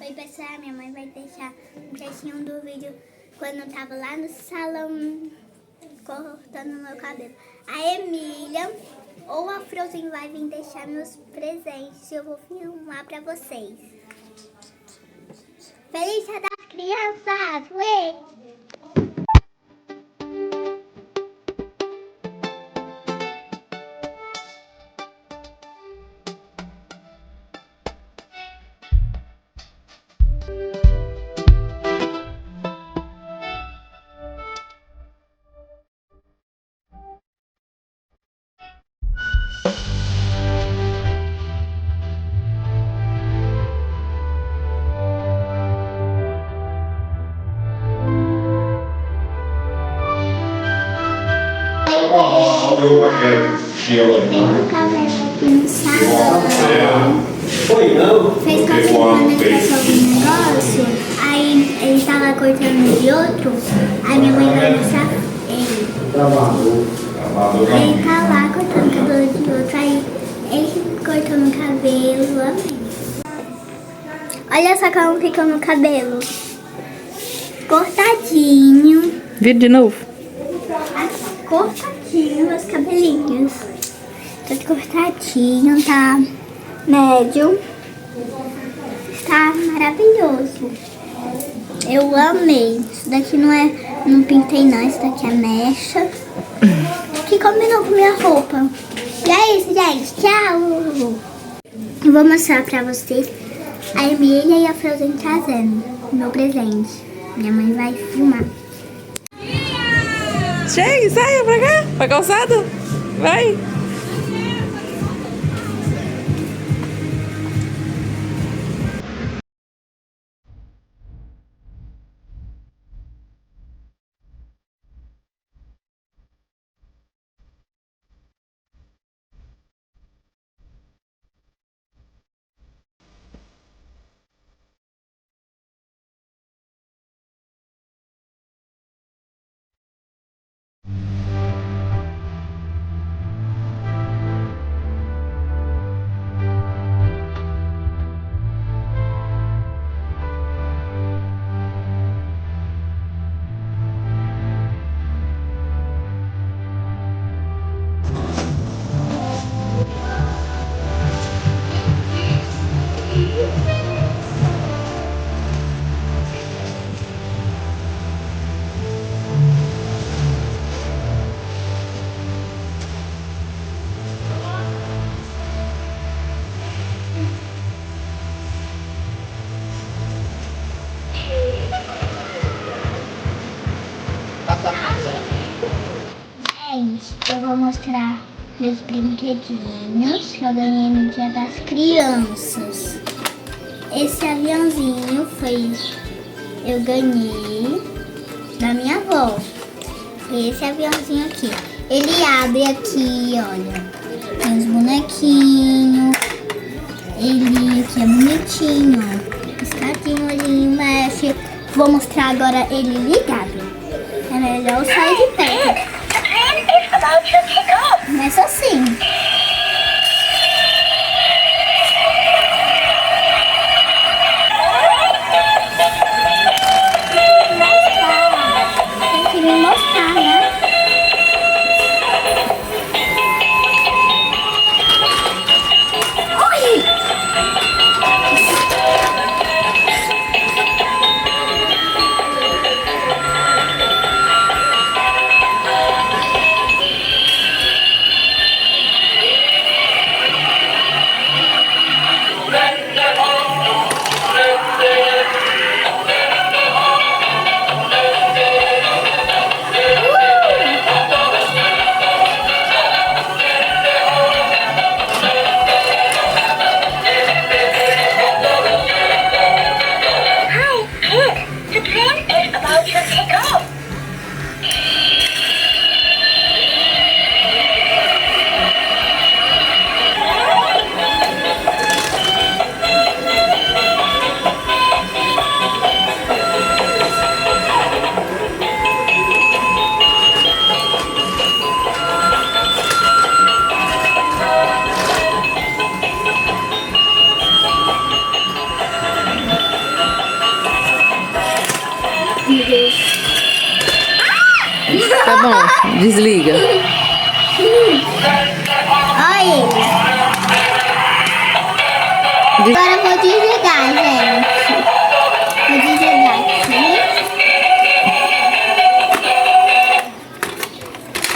Oi pessoal, minha mãe vai deixar um trechinho do vídeo quando eu tava lá no salão cortando meu cabelo. A Emília ou a Frozen vai vir deixar meus presentes e eu vou filmar pra vocês. Feliz Dia das Crianças! Ué! Foi não? Fez quando resolve um negócio, aí ele tava cortando de outro, aí minha mãe vai deixar ele. Ele tá lá cortando o cabelo de outro, aí ele cortando o cabelo, amém. Olha só como ficou no cabelo. Cortadinho. Vira de novo. Cortadinho meus cabelinhos. Tudo cortadinho, tá médio. Está maravilhoso. Eu amei. Isso daqui não pintei não, isso daqui é mecha. Que combinou com minha roupa. E é isso, gente. Tchau. Eu vou mostrar pra vocês a Emília e a Frozen trazendo o meu presente. Minha mãe vai filmar. Chegue, saia pra cá, pra calçada. Vai. Gente, eu vou mostrar meus brinquedinhos que eu ganhei no Dia das Crianças. Esse aviãozinho eu ganhei da minha avó. Esse aviãozinho aqui. Ele abre aqui, olha. Tem os bonequinhos. Ele aqui é bonitinho, ó. Piscadinho, olhinho, mexe. Vou mostrar agora ele ligado. É melhor eu sair de perto. Começa assim. Tem que me mostrar, né? Oi! Meu Deus. Tá bom, desliga. Olha ele. Agora eu vou desligar, gente. Vou desligar aqui.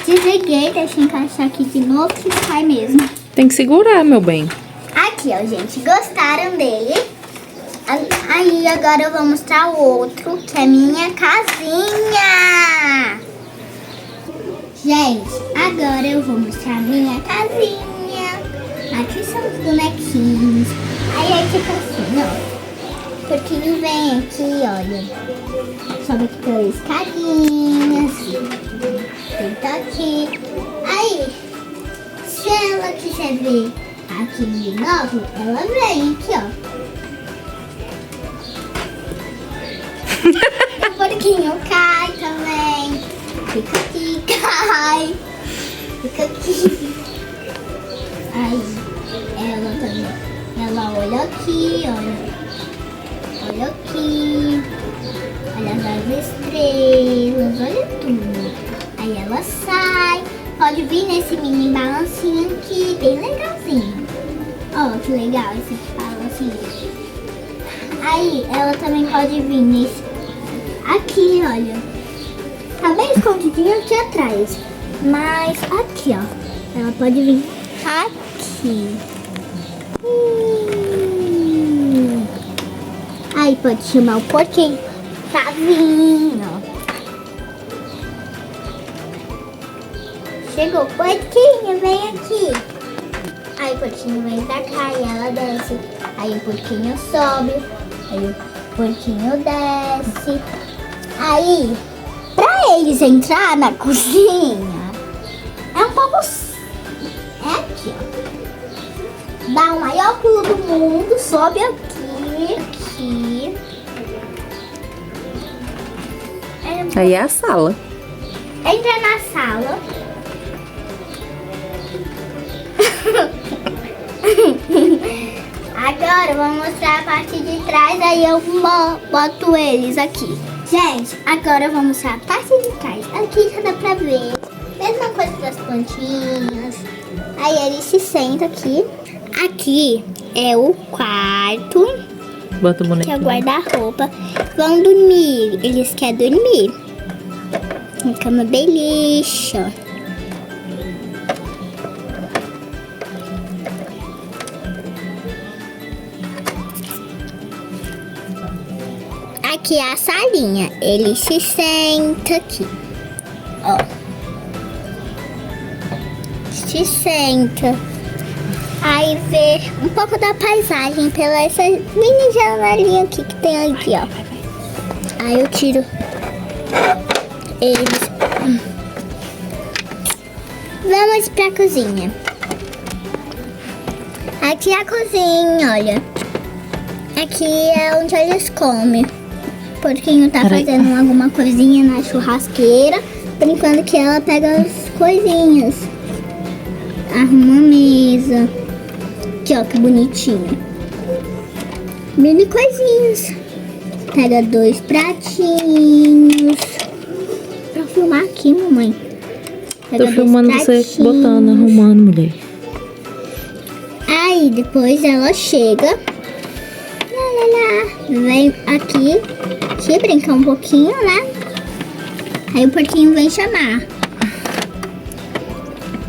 Desliguei, deixa eu encaixar aqui de novo que sai mesmo. Tem que segurar, meu bem. Aqui, ó, gente. Gostaram dele? Aí, agora eu vou mostrar o outro, que é minha casinha. Gente, agora eu vou mostrar minha casinha. Aqui são os bonequinhos. Aí fica assim, ó. O porquinho vem aqui, olha. Sobe aqui pelas escadinhas. Deita aqui. Aí, se ela quiser ver aqui de novo, ela vem aqui, ó. O porquinho cai também. Fica aqui, cai. Fica aqui. Aí, ela também. Ela olha aqui, olha. Olha aqui. Olha as estrelas, olha tudo. Aí ela sai. Pode vir nesse mini balancinho aqui, bem legalzinho. Ó, que legal esse balancinho. Aí, ela também pode vir nesse... Aqui, olha. Tá bem escondidinho aqui atrás. Mas aqui, ó. Ela pode vir aqui. Aí pode chamar o porquinho pra vir, ó. Chegou o porquinho, vem aqui. Aí o porquinho vem pra cá e ela desce. Aí o porquinho sobe. Aí o porquinho desce. Aí, pra eles entrar na cozinha, é um pouco... É aqui, ó. Dá o maior pulo do mundo, sobe aqui, aqui. Aí é a sala. Entra na sala. Agora eu vou mostrar a parte de trás, aí eu boto eles aqui. Gente, agora eu vou mostrar a parte de trás. Aqui já dá pra ver. Mesma coisa das plantinhas. Aí ele se senta aqui. Aqui é o quarto. Bota o bonequinho. Que é o guarda-roupa. Vão dormir. Eles querem dormir. Uma cama beliche, ó. Aqui é a salinha. Ele se senta aqui. Ó. Se senta. Aí vê um pouco da paisagem pela essa mini janelinha aqui que tem aqui, ó. Aí eu tiro eles. Vamos pra cozinha. Aqui é a cozinha, olha. Aqui é onde eles comem. O porquinho tá fazendo alguma coisinha na churrasqueira, brincando que ela pega as coisinhas. Arruma a mesa. Aqui, ó, que bonitinho. Mini coisinhas. Pega 2 pratinhos. Pra filmar aqui, mamãe. Pega Tô filmando você botando, arrumando, mulher. Aí depois ela chega. Vem aqui brincar um pouquinho, né? Aí o porquinho vem chamar.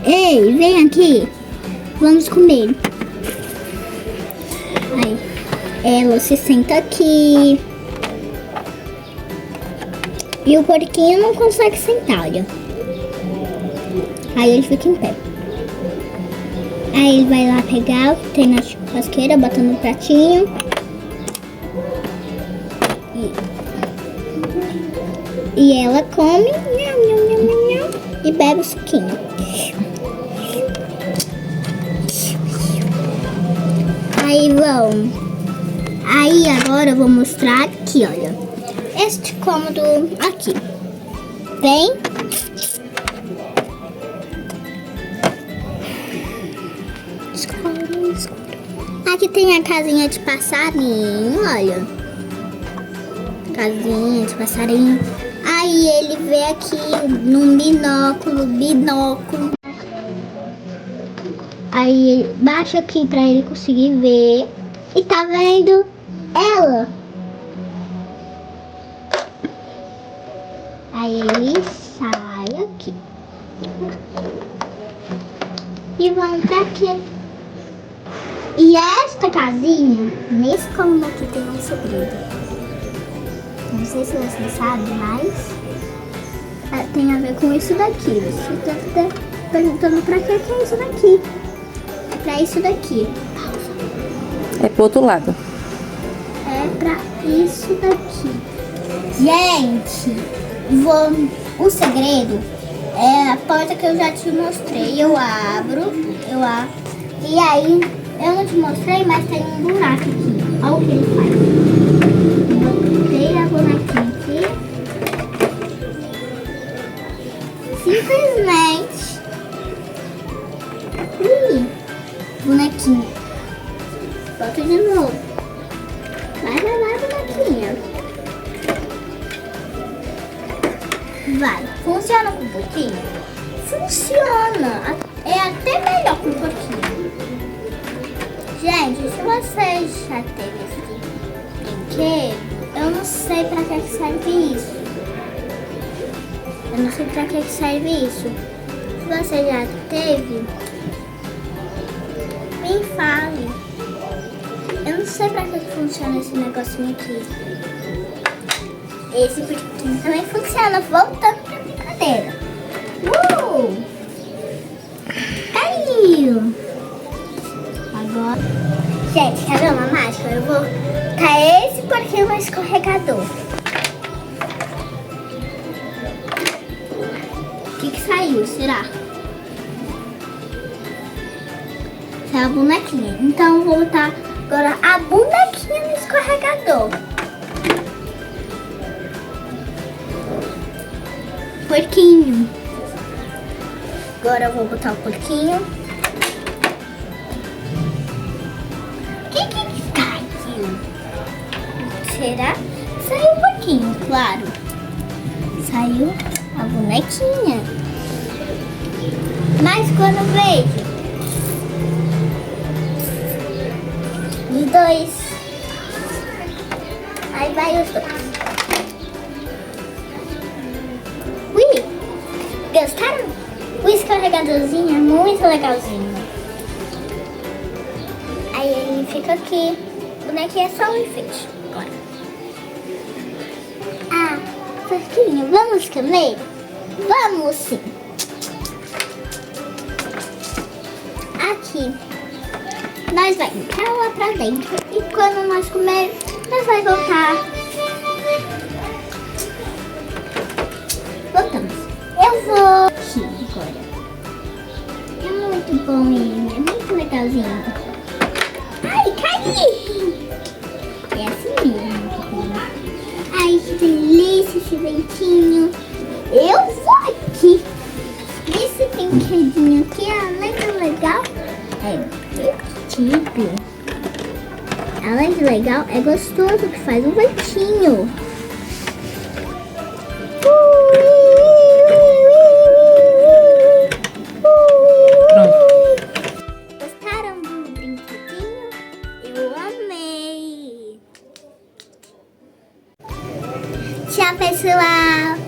Ei, vem aqui. Vamos comer. Aí ela se senta aqui. E o porquinho não consegue sentar, olha. Aí ele fica em pé. Aí ele vai lá pegar o que tem na churrasqueira, bota no pratinho. E ela come e bebe o suquinho. Aí agora eu vou mostrar aqui, olha. Este cômodo aqui. Vem. Aqui tem a casinha de passarinho, olha. casinhas, passarinho. Aí ele vê aqui num binóculo. Aí ele baixa aqui pra ele conseguir ver. E tá vendo ela. Aí ele sai aqui. E vamos pra quê? E esta casinha, nesse cômodo aqui tem um segredo. Não sei se você sabe, mas tem a ver com isso daqui. Você deve estar perguntando pra que é isso daqui. É pra isso daqui. É pro outro lado. É pra isso daqui. Gente, o segredo é a porta que eu já te mostrei. Eu abro. E aí, eu não te mostrei, mas tem um buraco aqui. Olha o que ele faz. Botei a bonequinha aqui. Simplesmente. Bonequinha. Bota de novo. Vai, bonequinha. Vai. Funciona com um pouquinho? Funciona. É até melhor com um pouquinho. Gente, se você já teve esse brinquedo, eu não sei pra que serve isso. Se você já teve, me fale. Eu não sei pra que funciona esse negocinho aqui. Esse brinquedo também funciona. Voltando pra brincadeira. Caiu. Agora, gente, quer ver uma mágica? Eu vou botar esse porquinho no escorregador. O que saiu? Será? Saiu a bonequinha. Então eu vou botar agora a bonequinha no escorregador. Porquinho. Agora eu vou botar o porquinho. O que caiu? Será? Saiu um pouquinho, claro. Saiu a bonequinha. Mas quando eu vejo os dois, aí vai os dois. Ui! Gostaram? O escorregadorzinho é muito legalzinho. Aí ele fica aqui. O bonequinho é só um enfeite. Agora. Ah, porquinho, vamos comer? Vamos sim. Aqui. Nós vamos entrar lá pra dentro. E quando nós comer, nós vamos voltar. Voltamos. Eu vou aqui agora. É muito bom ele, é muito legalzinho. Ai, caí! É assim mesmo. Ai, que delícia esse ventinho. Eu vou aqui. Esse brinquedinho aqui, além de legal, é divertido. Além de legal, é gostoso que faz um ventinho. Gostaram do brinquedinho? Eu amei! Tchau, pessoal!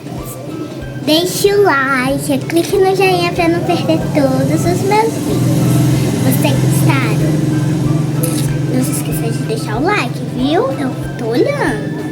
Deixe o like, clique no joinha para não perder todos os meus vídeos. Vocês gostaram? Não se esqueça de deixar o like, viu? Eu tô olhando.